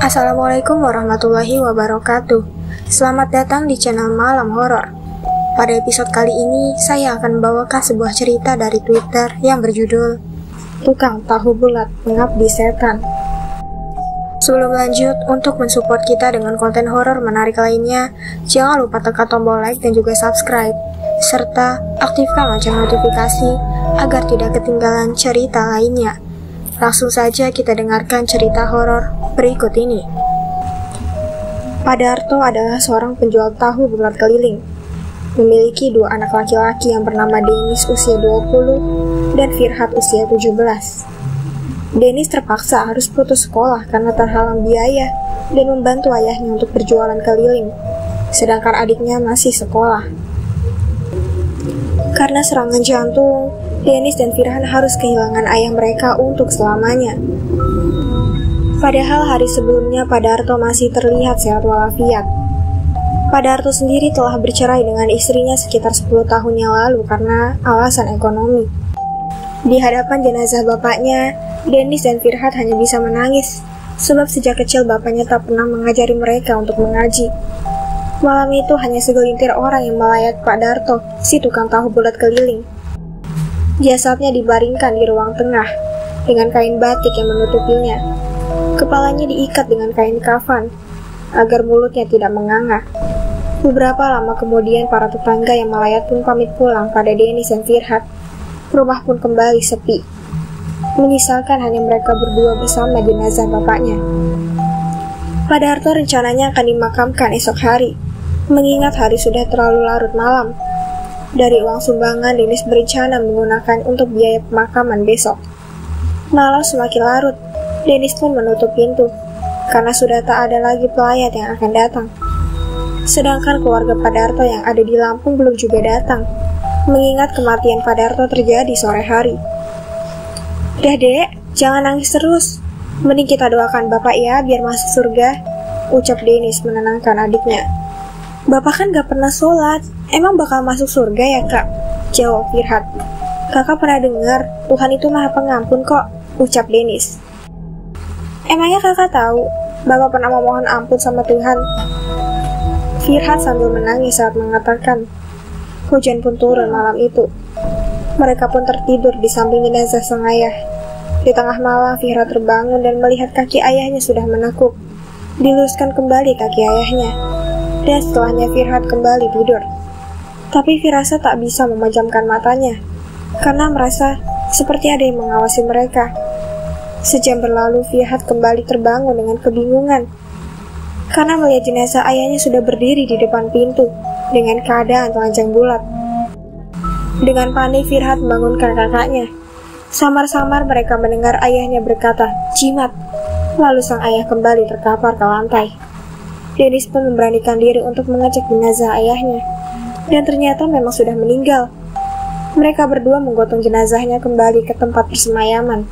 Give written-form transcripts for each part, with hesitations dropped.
Assalamualaikum warahmatullahi wabarakatuh. Selamat datang di channel Malam Horor. Pada episode kali ini, saya akan membawakan sebuah cerita dari Twitter yang berjudul Tukang Tahu Bulat Mengabdi Setan. Sebelum lanjut, untuk mensupport kita dengan konten horor menarik lainnya, jangan lupa tekan tombol like dan juga subscribe, serta aktifkan lonceng notifikasi agar tidak ketinggalan cerita lainnya. Langsung saja kita dengarkan cerita horor berikut ini. Padarto adalah seorang penjual tahu bulat keliling. Memiliki dua anak laki-laki yang bernama Denis usia 20 dan Firhat usia 17. Denis terpaksa harus putus sekolah karena terhalang biaya dan membantu ayahnya untuk berjualan keliling, sedangkan adiknya masih sekolah. Karena serangan jantung, Denis dan Firhan harus kehilangan ayah mereka untuk selamanya. Padahal hari sebelumnya Padarto masih terlihat sehat walafiat. Padarto sendiri telah bercerai dengan istrinya sekitar 10 tahun yang lalu karena alasan ekonomi. Di hadapan jenazah bapaknya, Denis dan Firhat hanya bisa menangis, sebab sejak kecil bapaknya tak pernah mengajari mereka untuk mengaji. Malam itu hanya segelintir orang yang melayat Padarto, si tukang tahu bulat keliling. Jasadnya dibaringkan di ruang tengah, dengan kain batik yang menutupinya. Kepalanya diikat dengan kain kafan, agar mulutnya tidak menganga. Beberapa lama kemudian para tetangga yang melayat pun pamit pulang pada Denis dan Firhat. Rumah pun kembali sepi, menyisakan hanya mereka berdua bersama jenazah bapaknya. Padarto rencananya akan dimakamkan esok hari, mengingat hari sudah terlalu larut malam. Dari uang sumbangan, Denis berencana menggunakan untuk biaya pemakaman besok. Malam semakin larut, Denis pun menutup pintu, karena sudah tak ada lagi pelayat yang akan datang. Sedangkan keluarga Padarto yang ada di Lampung belum juga datang, mengingat kematian Padarto terjadi sore hari. "Dah dek, jangan nangis terus. Mending kita doakan bapak ya biar masuk surga," ucap Denis menenangkan adiknya. "Bapak kan gak pernah sholat, emang bakal masuk surga ya kak?" jawab Firhat. "Kakak pernah dengar Tuhan itu maha pengampun kok," ucap Denis. "Emangnya kakak tahu bapak pernah memohon ampun sama Tuhan?" Firhat sambil menangis saat mengatakan. Hujan pun turun malam itu. Mereka pun tertidur di samping jenazah sang ayah. Di tengah malam Firhat terbangun dan melihat kaki ayahnya sudah menekuk. Diluruskan kembali kaki ayahnya, dan setelahnya Firhat kembali tidur. Tapi Firasa tak bisa memejamkan matanya, karena merasa seperti ada yang mengawasi mereka. Sejam berlalu Firhat kembali terbangun dengan kebingungan, karena melihat jenazah ayahnya sudah berdiri di depan pintu, dengan keadaan telanjang bulat. Dengan panik Firhat membangunkan kakaknya. Samar-samar mereka mendengar ayahnya berkata, "Jimat." Lalu sang ayah kembali terkapar ke lantai. Denis pun memberanikan diri untuk mengecek jenazah ayahnya, dan ternyata memang sudah meninggal. Mereka berdua menggotong jenazahnya kembali ke tempat persemayaman.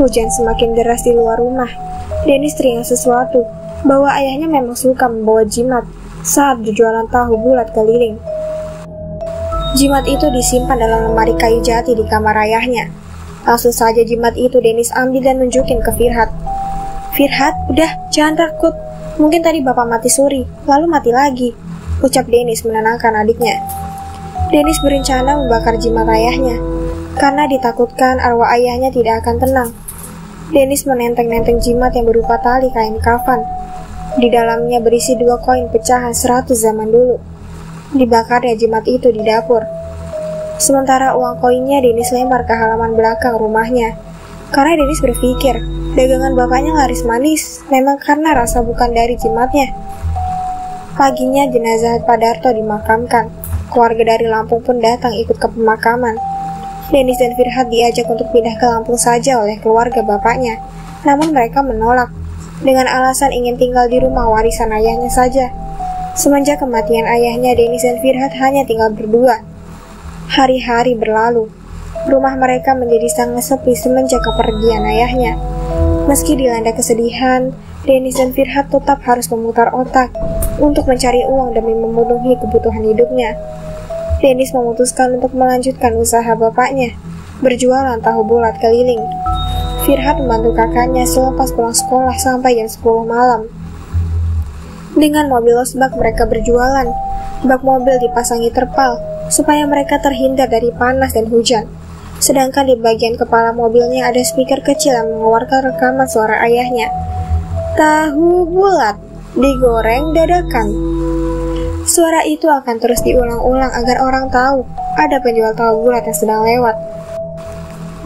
Hujan semakin deras di luar rumah. Denis teringat sesuatu, bahwa ayahnya memang suka membawa jimat saat berjualan tahu bulat keliling. Jimat itu disimpan dalam lemari kayu jati di kamar ayahnya. Langsung saja jimat itu Denis ambil dan nunjukin ke Firhat. "Firhat, udah, jangan takut. Mungkin tadi bapak mati suri, lalu mati lagi," ucap Denis menenangkan adiknya. Denis berencana membakar jimat ayahnya, karena ditakutkan arwah ayahnya tidak akan tenang. Denis menenteng-nenteng jimat yang berupa tali kain kafan. Di dalamnya berisi 2 koin pecahan 100 zaman dulu. Dibakarnya jimat itu di dapur. Sementara uang koinnya Denis lempar ke halaman belakang rumahnya, karena Denis berpikir dagangan bapaknya laris manis, memang karena rasa bukan dari jimatnya. Paginya jenazah Padarto dimakamkan. Keluarga dari Lampung pun datang ikut ke pemakaman. Denis dan Firhat diajak untuk pindah ke Lampung saja oleh keluarga bapaknya, namun mereka menolak dengan alasan ingin tinggal di rumah warisan ayahnya saja. Semenjak kematian ayahnya, Denis dan Firhat hanya tinggal berdua. Hari-hari berlalu. Rumah mereka menjadi sangat sepi semenjak kepergian ayahnya. Meski dilanda kesedihan, Denis dan Firhat tetap harus memutar otak untuk mencari uang demi memenuhi kebutuhan hidupnya. Denis memutuskan untuk melanjutkan usaha bapaknya, berjualan tahu bulat keliling. Firhat membantu kakaknya selepas pulang sekolah sampai jam 10 malam. Dengan mobil losbak mereka berjualan. Bak mobil dipasangi terpal supaya mereka terhindar dari panas dan hujan. Sedangkan di bagian kepala mobilnya ada speaker kecil yang mengeluarkan rekaman suara ayahnya. Tahu bulat digoreng dadakan. Suara itu akan terus diulang-ulang agar orang tahu ada penjual tahu bulat yang sedang lewat.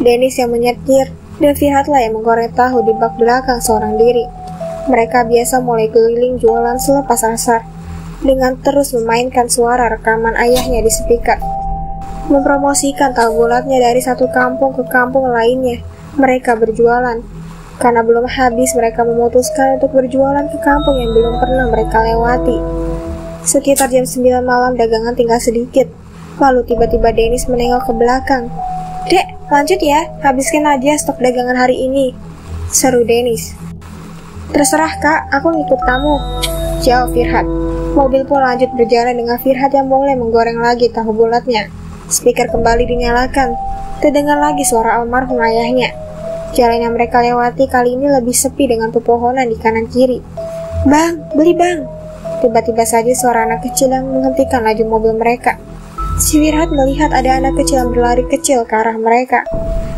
Dennis yang menyetir dan Firhatlah yang menggoreng tahu di bak belakang seorang diri. Mereka biasa mulai keliling jualan selepas asar dengan terus memainkan suara rekaman ayahnya di speaker. Mempromosikan tahu bulatnya dari satu kampung ke kampung lainnya. Mereka berjualan. Karena belum habis, mereka memutuskan untuk berjualan ke kampung yang belum pernah mereka lewati. Sekitar jam 9 malam dagangan tinggal sedikit. Lalu tiba-tiba Dennis menengok ke belakang. "Dek, lanjut ya, habiskan aja stok dagangan hari ini," seru Dennis. "Terserah kak, aku ngikut kamu," jawab Firhat. Mobil pun lanjut berjalan dengan Firhat yang mulai menggoreng lagi tahu bulatnya. Speaker kembali dinyalakan. Terdengar lagi suara almarhum ayahnya. Jalan yang mereka lewati kali ini lebih sepi dengan pepohonan di kanan kiri. "Bang, beli bang!" Tiba-tiba saja suara anak kecil yang menghentikan laju mobil mereka. Si Firhat melihat ada anak kecil yang berlari kecil ke arah mereka.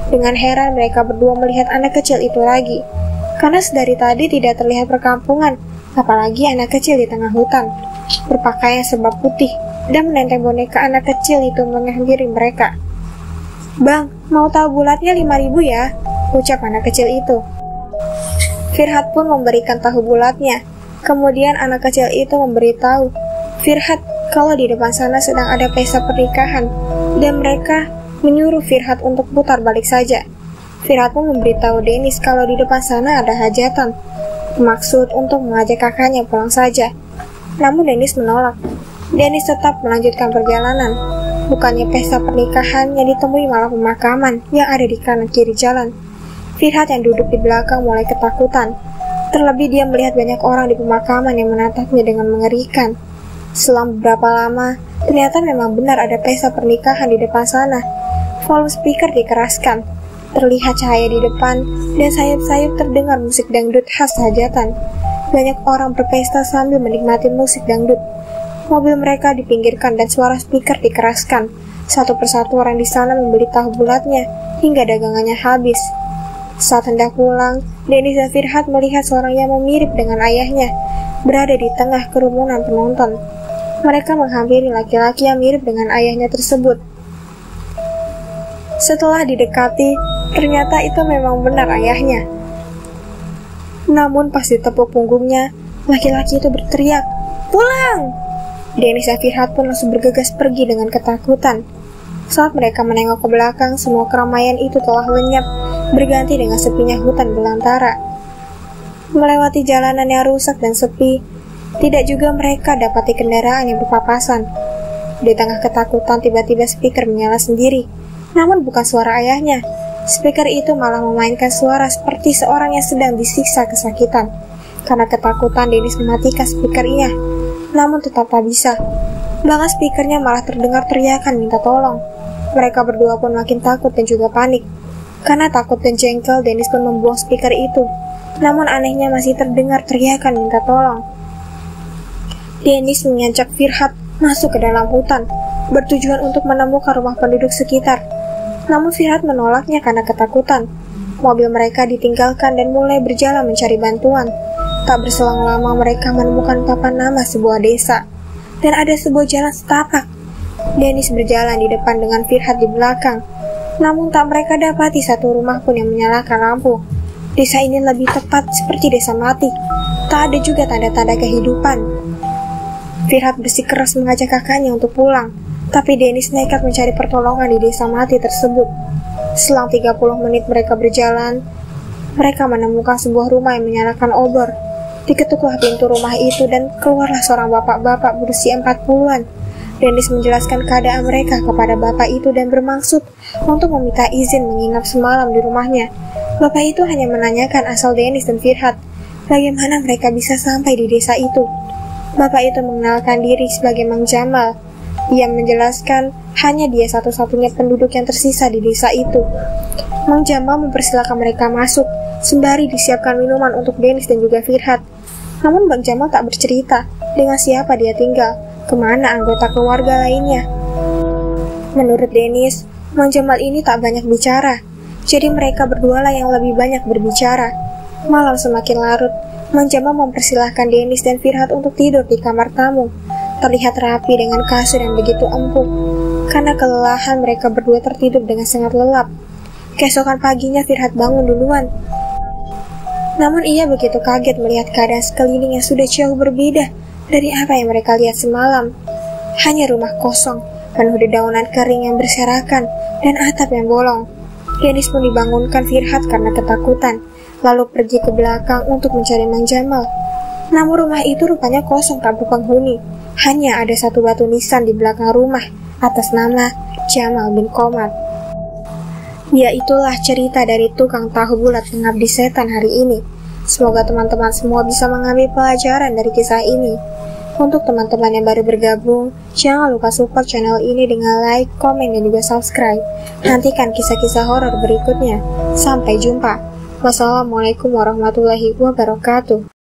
Dengan heran mereka berdua melihat anak kecil itu lagi. Karena sedari tadi tidak terlihat perkampungan, apalagi anak kecil di tengah hutan. Berpakaian serba putih dan menenteng boneka anak kecil itu menghampiri mereka. "Bang, mau tahu bulatnya 5.000 ya?" ucap anak kecil itu. Firhat pun memberikan tahu bulatnya. Kemudian anak kecil itu memberitahu Firhat kalau di depan sana sedang ada pesta pernikahan dan mereka menyuruh Firhat untuk putar balik saja. Firhat pun memberitahu Dennis kalau di depan sana ada hajatan. Maksud untuk mengajak kakaknya pulang saja. Namun Dennis menolak. Dennis tetap melanjutkan perjalanan. Bukannya pesta pernikahan yang ditemui malah pemakaman yang ada di kanan kiri jalan. Firhat yang duduk di belakang mulai ketakutan. Terlebih dia melihat banyak orang di pemakaman yang menatapnya dengan mengerikan. Selang beberapa lama, ternyata memang benar ada pesta pernikahan di depan sana. Volume speaker dikeraskan. Terlihat cahaya di depan dan sayup-sayup terdengar musik dangdut khas hajatan. Banyak orang berpesta sambil menikmati musik dangdut. Mobil mereka dipinggirkan dan suara speaker dikeraskan. Satu persatu orang di sana membeli tahu bulatnya hingga dagangannya habis. Saat hendak pulang, Dennis dan Firhat melihat seorang yang mirip dengan ayahnya berada di tengah kerumunan penonton. Mereka menghampiri laki-laki yang mirip dengan ayahnya tersebut. Setelah didekati, ternyata itu memang benar ayahnya. Namun pas ditepuk punggungnya, laki-laki itu berteriak, "Pulang!" Dennis dan Firhat pun langsung bergegas pergi dengan ketakutan. Saat mereka menengok ke belakang, semua keramaian itu telah lenyap, berganti dengan sepinya hutan belantara. Melewati jalanan yang rusak dan sepi, tidak juga mereka dapati kendaraan yang berpapasan. Di tengah ketakutan, tiba-tiba speaker menyala sendiri. Namun bukan suara ayahnya. Speaker itu malah memainkan suara seperti seorang yang sedang disiksa kesakitan. Karena ketakutan, Dennis mematikan speakernya. Namun tetap tak bisa. Bahkan speakernya malah terdengar teriakan minta tolong. Mereka berdua pun makin takut dan juga panik. Karena takut dan jengkel, Dennis pun membuang speaker itu. Namun anehnya masih terdengar teriakan minta tolong. Dennis mengajak Firhat masuk ke dalam hutan, bertujuan untuk menemukan rumah penduduk sekitar. Namun Firhat menolaknya karena ketakutan. Mobil mereka ditinggalkan dan mulai berjalan mencari bantuan. Tak berselang lama mereka menemukan papan nama sebuah desa. Dan ada sebuah jalan setapak. Dennis berjalan di depan dengan Firhat di belakang. Namun tak mereka dapati satu rumah pun yang menyalakan lampu. Desa ini lebih tepat seperti desa mati. Tak ada juga tanda-tanda kehidupan. Firhat bersikeras mengajak kakaknya untuk pulang. Tapi Dennis nekat mencari pertolongan di desa mati tersebut. Selang 30 menit mereka berjalan, mereka menemukan sebuah rumah yang menyalakan obor. Diketuklah pintu rumah itu dan keluarlah seorang bapak-bapak berusia 40-an. Dennis menjelaskan keadaan mereka kepada bapak itu dan bermaksud untuk meminta izin menginap semalam di rumahnya. Bapak itu hanya menanyakan asal Dennis dan Firhat, bagaimana mereka bisa sampai di desa itu. Bapak itu mengenalkan diri sebagai Mang Jamal. Ia menjelaskan hanya dia satu-satunya penduduk yang tersisa di desa itu. Mang Jamal mempersilahkan mereka masuk, sembari disiapkan minuman untuk Dennis dan juga Firhat. Namun Bang Jamal tak bercerita dengan siapa dia tinggal, kemana anggota keluarga lainnya. Menurut Dennis, Mang Jamal ini tak banyak bicara, jadi mereka berdua lah yang lebih banyak berbicara. Malam semakin larut, Mang Jamal mempersilahkan Dennis dan Firhat untuk tidur di kamar tamu. Terlihat rapi dengan kasur yang begitu empuk. Karena kelelahan, mereka berdua tertidur dengan sangat lelap. Keesokan paginya Firhat bangun duluan. Namun ia begitu kaget melihat keadaan sekeliling yang sudah jauh berbeda dari apa yang mereka lihat semalam. Hanya rumah kosong, penuh dedaunan kering yang berserakan dan atap yang bolong. Dennis pun dibangunkan Firhat karena ketakutan, lalu pergi ke belakang untuk mencari Mang Jamal. Namun rumah itu rupanya kosong tak berpenghuni. Hanya ada satu batu nisan di belakang rumah atas nama Jamal bin Komar. Ya, itulah cerita dari tukang tahu bulat pengabdi setan hari ini. Semoga teman-teman semua bisa mengambil pelajaran dari kisah ini. Untuk teman-teman yang baru bergabung, jangan lupa support channel ini dengan like, komen, dan juga subscribe. Nantikan kisah-kisah horor berikutnya. Sampai jumpa. Wassalamualaikum warahmatullahi wabarakatuh.